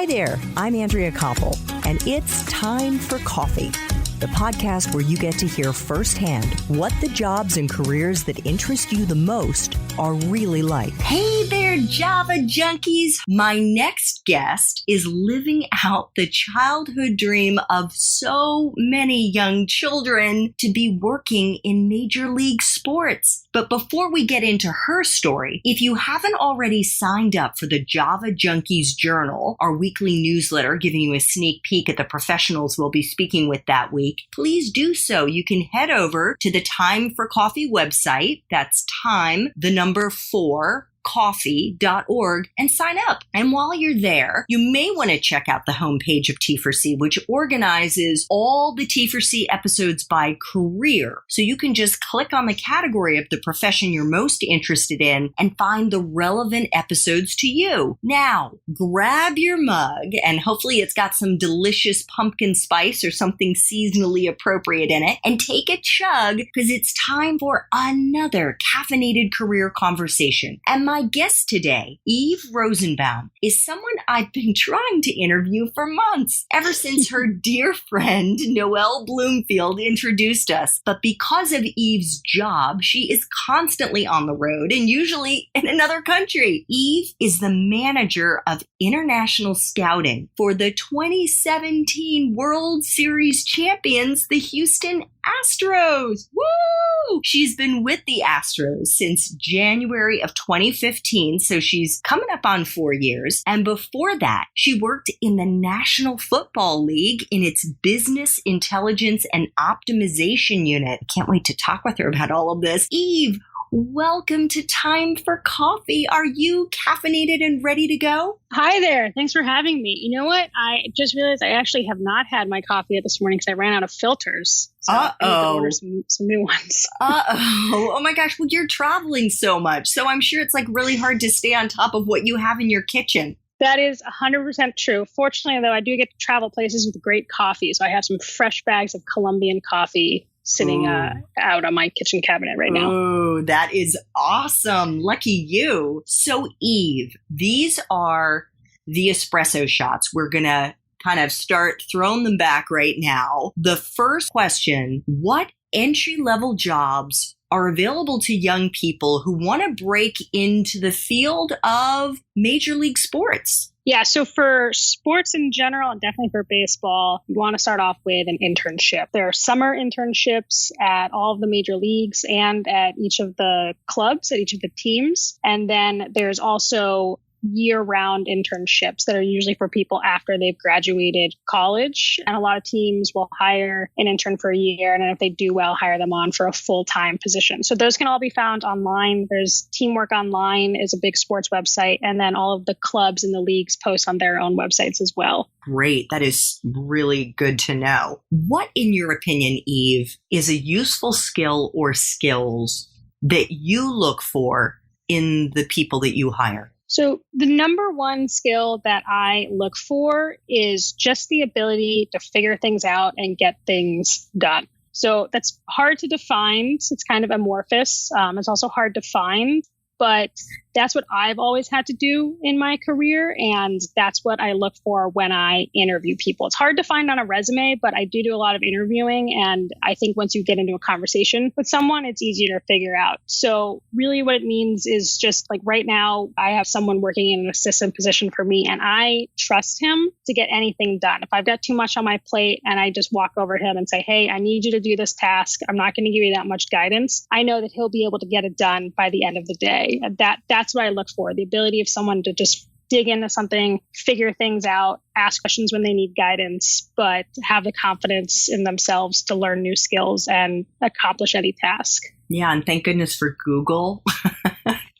Hi there, I'm Andrea Koppel, and it's time for coffee, the podcast where you get to hear firsthand what the jobs and careers that interest you the most are really like. Hey there, Java junkies! My next guest is living out the childhood dream of so many young children to be working in major league sports. But before we get into her story, if you haven't already signed up for the Java Junkies Journal, our weekly newsletter giving you a sneak peek at the professionals we'll be speaking with that week, please do so. You can head over to the Time for Coffee website. That's time, the number 4, coffee.org, and sign up. And while you're there, you may want to check out the homepage of T4C, which organizes all the T4C episodes by career. So you can just click on the category of the profession you're most interested in and find the relevant episodes to you. Now, grab your mug, and hopefully it's got some delicious pumpkin spice or something seasonally appropriate in it, and take a chug because it's time for another caffeinated career conversation. And my guest today, Eve Rosenbaum, is someone I've been trying to interview for months, ever since her dear friend, Noelle Bloomfield, introduced us. But because of Eve's job, she is constantly on the road and usually in another country. Eve is the manager of international scouting for the 2017 World Series champions, the Houston Astros. Woo! She's been with the Astros since January of 2015, so she's coming up on 4 years. And before that, she worked in the National Football League in its Business Intelligence and Optimization Unit. I can't wait to talk with her about all of this. Eve, welcome to Time for Coffee. Are you caffeinated and ready to go? Hi there. Thanks for having me. You know what? I just realized I actually have not had my coffee yet this morning because I ran out of filters. So I need to order some new ones. Oh my gosh. Well, you're traveling so much. So I'm sure it's like really hard to stay on top of what you have in your kitchen. That is 100% true. Fortunately, though, I do get to travel places with great coffee. So I have some fresh bags of Colombian coffee sitting out on my kitchen cabinet right now. Oh, that is awesome. Lucky you. So, Eve, these are the espresso shots. We're going to kind of start throwing them back right now. The first question, what entry-level jobs are available to young people who want to break into the field of major league sports? Yeah, so for sports in general, and definitely for baseball, you want to start off with an internship. There are summer internships at all of the major leagues and at each of the clubs, at each of the teams. And then there's also year-round internships that are usually for people after they've graduated college. And a lot of teams will hire an intern for a year, and then if they do well, hire them on for a full-time position. So those can all be found online. There's Teamwork Online is a big sports website, and then all of the clubs and the leagues post on their own websites as well. Great. That is really good to know. What, in your opinion, Eve, is a useful skill or skills that you look for in the people that you hire? So the number one skill that I look for is just the ability to figure things out and get things done. So that's hard to define. It's kind of amorphous. It's also hard to find, but that's what I've always had to do in my career. And that's what I look for when I interview people. It's hard to find on a resume, but I do a lot of interviewing. And I think once you get into a conversation with someone, it's easier to figure out. So really what it means is just like right now, I have someone working in an assistant position for me, and I trust him to get anything done. If I've got too much on my plate and I just walk over to him and say, hey, I need you to do this task, I'm not going to give you that much guidance, I know that he'll be able to get it done by the end of the day. That's what I look for, the ability of someone to just dig into something, figure things out, ask questions when they need guidance, but have the confidence in themselves to learn new skills and accomplish any task. Yeah, and thank goodness for Google.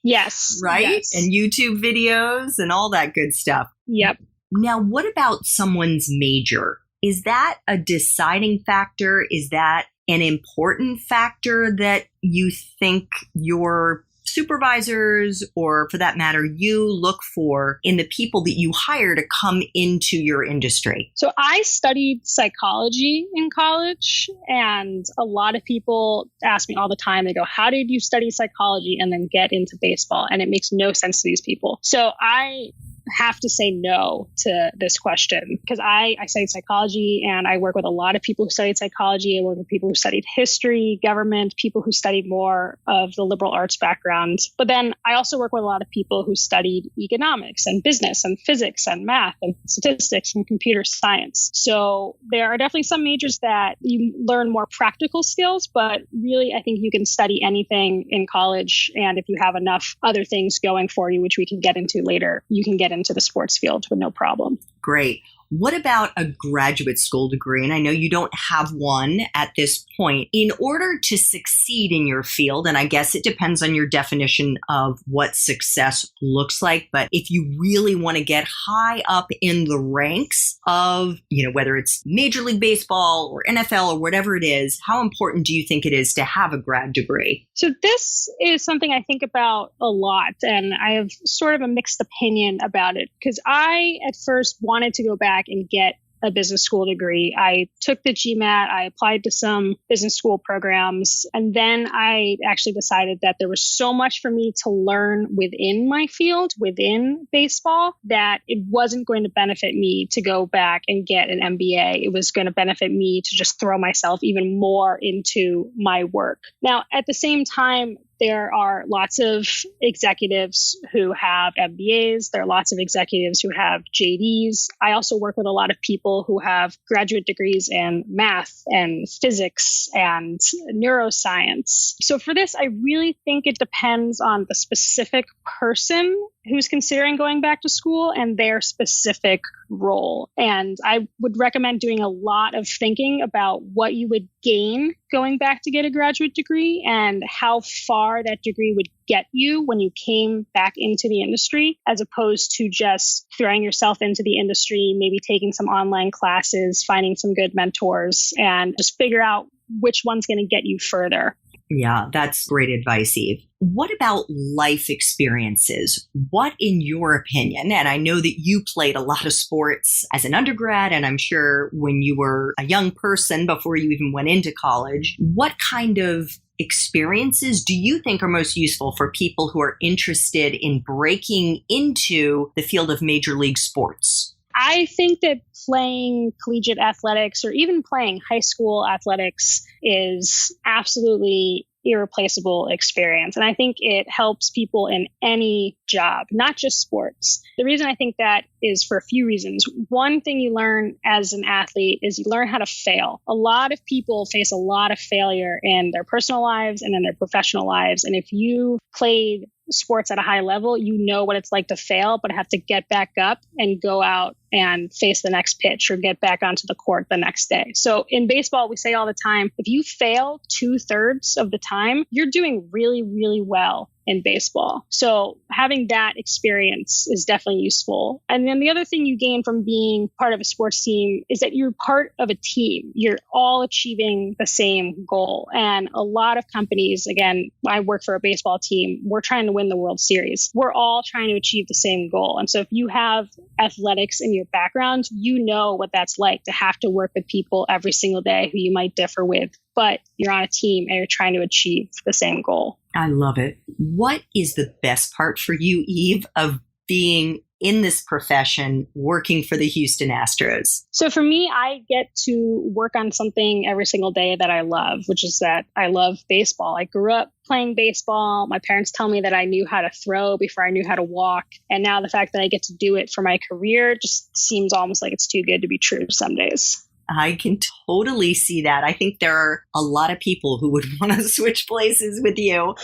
Yes. Right? Yes. And YouTube videos and all that good stuff. Yep. Now, what about someone's major? Is that a deciding factor? Is that an important factor that you think your supervisors, or for that matter, you look for in the people that you hire to come into your industry? So I studied psychology in college, and a lot of people ask me all the time, they go, how did you study psychology and then get into baseball? And it makes no sense to these people. So I have to say no to this question because I studied psychology and I work with a lot of people who studied psychology. I work with people who studied history, government, people who studied more of the liberal arts background. But then I also work with a lot of people who studied economics and business and physics and math and statistics and computer science. So there are definitely some majors that you learn more practical skills, but really I think you can study anything in college. And if you have enough other things going for you, which we can get into later, you can get into the sports field with no problem. Great. What about a graduate school degree? And I know you don't have one at this point. In order to succeed in your field, and I guess it depends on your definition of what success looks like, but if you really want to get high up in the ranks of, whether it's Major League Baseball or NFL or whatever it is, how important do you think it is to have a grad degree? So this is something I think about a lot, and I have sort of a mixed opinion about it because I at first wanted to go back and get a business school degree. I took the GMAT, I applied to some business school programs, and then I actually decided that there was so much for me to learn within my field, within baseball, that it wasn't going to benefit me to go back and get an MBA. It was going to benefit me to just throw myself even more into my work. Now, at the same time, there are lots of executives who have MBAs. There are lots of executives who have JDs. I also work with a lot of people who have graduate degrees in math and physics and neuroscience. So for this, I really think it depends on the specific person who's considering going back to school and their specific role. And I would recommend doing a lot of thinking about what you would gain going back to get a graduate degree and how far that degree would get you when you came back into the industry, as opposed to just throwing yourself into the industry, maybe taking some online classes, finding some good mentors, and just figure out which one's going to get you further. Yeah, that's great advice, Eve. What about life experiences? What, in your opinion, and I know that you played a lot of sports as an undergrad, and I'm sure when you were a young person before you even went into college, what kind of experiences do you think are most useful for people who are interested in breaking into the field of major league sports? I think that playing collegiate athletics or even playing high school athletics is absolutely irreplaceable experience. And I think it helps people in any job, not just sports. The reason I think that is for a few reasons. One thing you learn as an athlete is you learn how to fail. A lot of people face a lot of failure in their personal lives and in their professional lives. And if you played sports at a high level, you know what it's like to fail, but have to get back up and go out and face the next pitch or get back onto the court the next day. So in baseball, we say all the time, if you fail 2/3 of the time, you're doing really, really well in baseball. So having that experience is definitely useful. And then the other thing you gain from being part of a sports team is that you're part of a team. You're all achieving the same goal. And a lot of companies, again, I work for a baseball team, we're trying to win the World Series. We're all trying to achieve the same goal. And so if you have athletics in your background, you know what that's like to have to work with people every single day who you might differ with, but you're on a team and you're trying to achieve the same goal. I love it. What is the best part for you, Eve, of being in this profession, working for the Houston Astros? So for me, I get to work on something every single day that I love, which is that I love baseball. I grew up playing baseball. My parents tell me that I knew how to throw before I knew how to walk. And now the fact that I get to do it for my career just seems almost like it's too good to be true some days. I can totally see that. I think there are a lot of people who would want to switch places with you.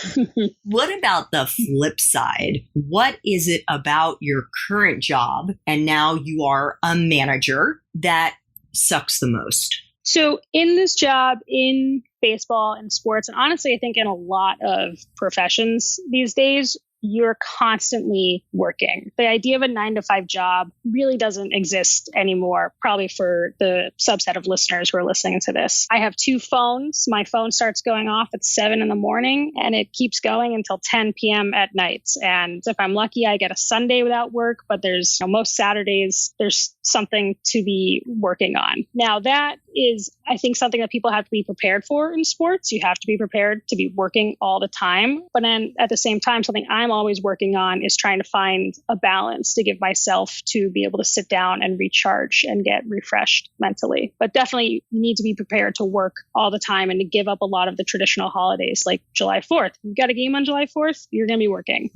What about the flip side? What is it about your current job, and now you are a manager, that sucks the most? So in this job, in baseball and sports, and honestly, I think in a lot of professions these days, you're constantly working. The idea of a 9-to-5 job really doesn't exist anymore, probably for the subset of listeners who are listening to this. I have 2 phones. My phone starts going off at 7 a.m. and it keeps going until 10 p.m. at night. And if I'm lucky, I get a Sunday without work, but there's most Saturdays, there's something to be working on. Now that is, I think, something that people have to be prepared for in sports. You have to be prepared to be working all the time. But then at the same time, something I'm always working on is trying to find a balance to give myself to be able to sit down and recharge and get refreshed mentally. But definitely you need to be prepared to work all the time and to give up a lot of the traditional holidays like July 4th. You got a game on July 4th, you're going to be working.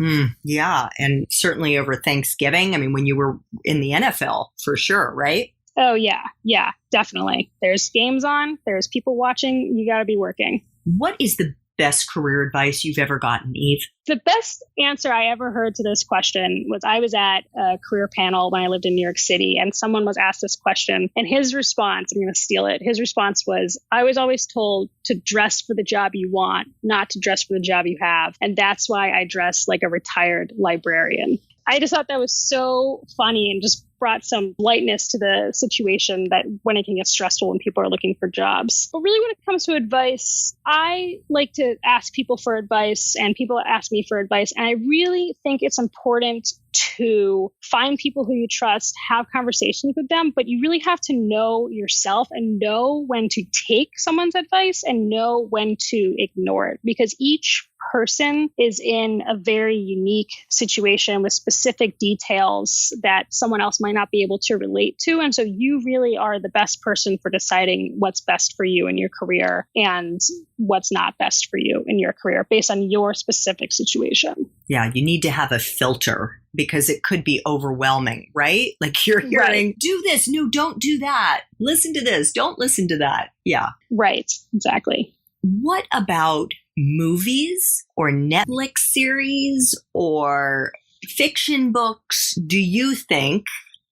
Yeah. And certainly over Thanksgiving. I mean, when you were in the NFL, for sure, right? Oh, yeah. Yeah, definitely. There's games on, there's people watching. You got to be working. What is the best career advice you've ever gotten, Eve? The best answer I ever heard to this question was I was at a career panel when I lived in New York City, and someone was asked this question, and his response, I'm going to steal it. His response was, I was always told to dress for the job you want, not to dress for the job you have. And that's why I dress like a retired librarian. I just thought that was so funny and just brought some lightness to the situation that when it can get stressful when people are looking for jobs. But really when it comes to advice, I like to ask people for advice and people ask me for advice. And I really think it's important to find people who you trust, have conversations with them, but you really have to know yourself and know when to take someone's advice and know when to ignore it, because each person is in a very unique situation with specific details that someone else might not be able to relate to. And so you really are the best person for deciding what's best for you in your career and what's not best for you in your career based on your specific situation. Yeah, you need to have a filter because it could be overwhelming, right? Like you're hearing, do this, no, don't do that. Listen to this, don't listen to that. Yeah. Right, exactly. What about movies or Netflix series or fiction books do you think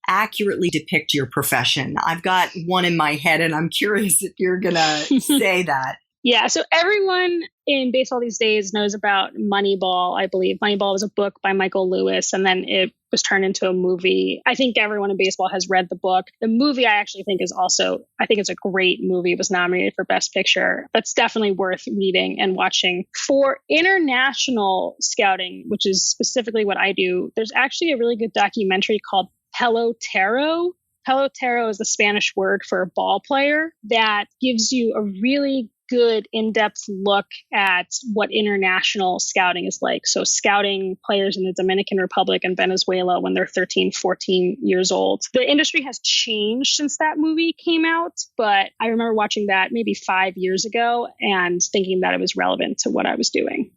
accurately depict your profession? I've got one in my head and I'm curious if you're going to say that. Yeah, so everyone in baseball these days knows about Moneyball, I believe. Moneyball was a book by Michael Lewis, and then it was turned into a movie. I think everyone in baseball has read the book. The movie I actually think is also, I think it's a great movie. It was nominated for Best Picture. That's definitely worth reading and watching. For international scouting, which is specifically what I do, there's actually a really good documentary called Pelotero. Pelotero is the Spanish word for a ball player that gives you a really good in-depth look at what international scouting is like. So scouting players in the Dominican Republic and Venezuela when they're 13, 14 years old. The industry has changed since that movie came out, but I remember watching that maybe 5 years ago and thinking that it was relevant to what I was doing.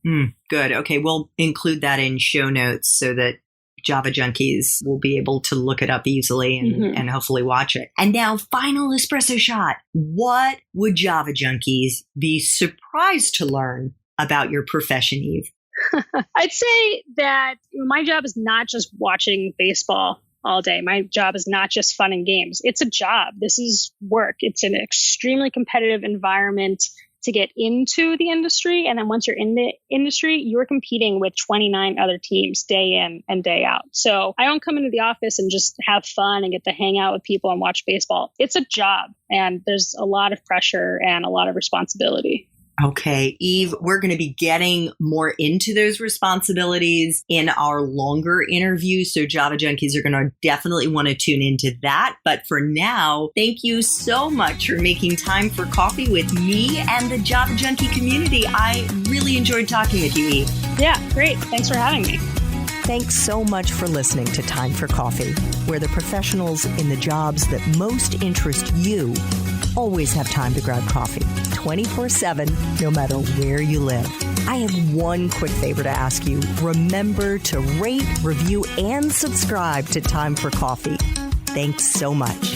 Good. Okay, we'll include that in show notes so that Java junkies will be able to look it up easily and hopefully watch it. And now, final espresso shot. What would Java junkies be surprised to learn about your profession, Eve? I'd say that my job is not just watching baseball all day. My job is not just fun and games. It's a job. This is work. It's an extremely competitive environment to get into the industry. And then once you're in the industry, you're competing with 29 other teams day in and day out. So I don't come into the office and just have fun and get to hang out with people and watch baseball. It's a job and there's a lot of pressure and a lot of responsibility. Okay, Eve, we're going to be getting more into those responsibilities in our longer interview. So Java junkies are going to definitely want to tune into that. But for now, thank you so much for making time for coffee with me and the Java junkie community. I really enjoyed talking with you, Eve. Yeah, great. Thanks for having me. Thanks so much for listening to Time for Coffee, where the professionals in the jobs that most interest you always have time to grab coffee 24/7, no matter where you live. I have one quick favor to ask you. Remember to rate, review, and subscribe to Time for Coffee. Thanks so much.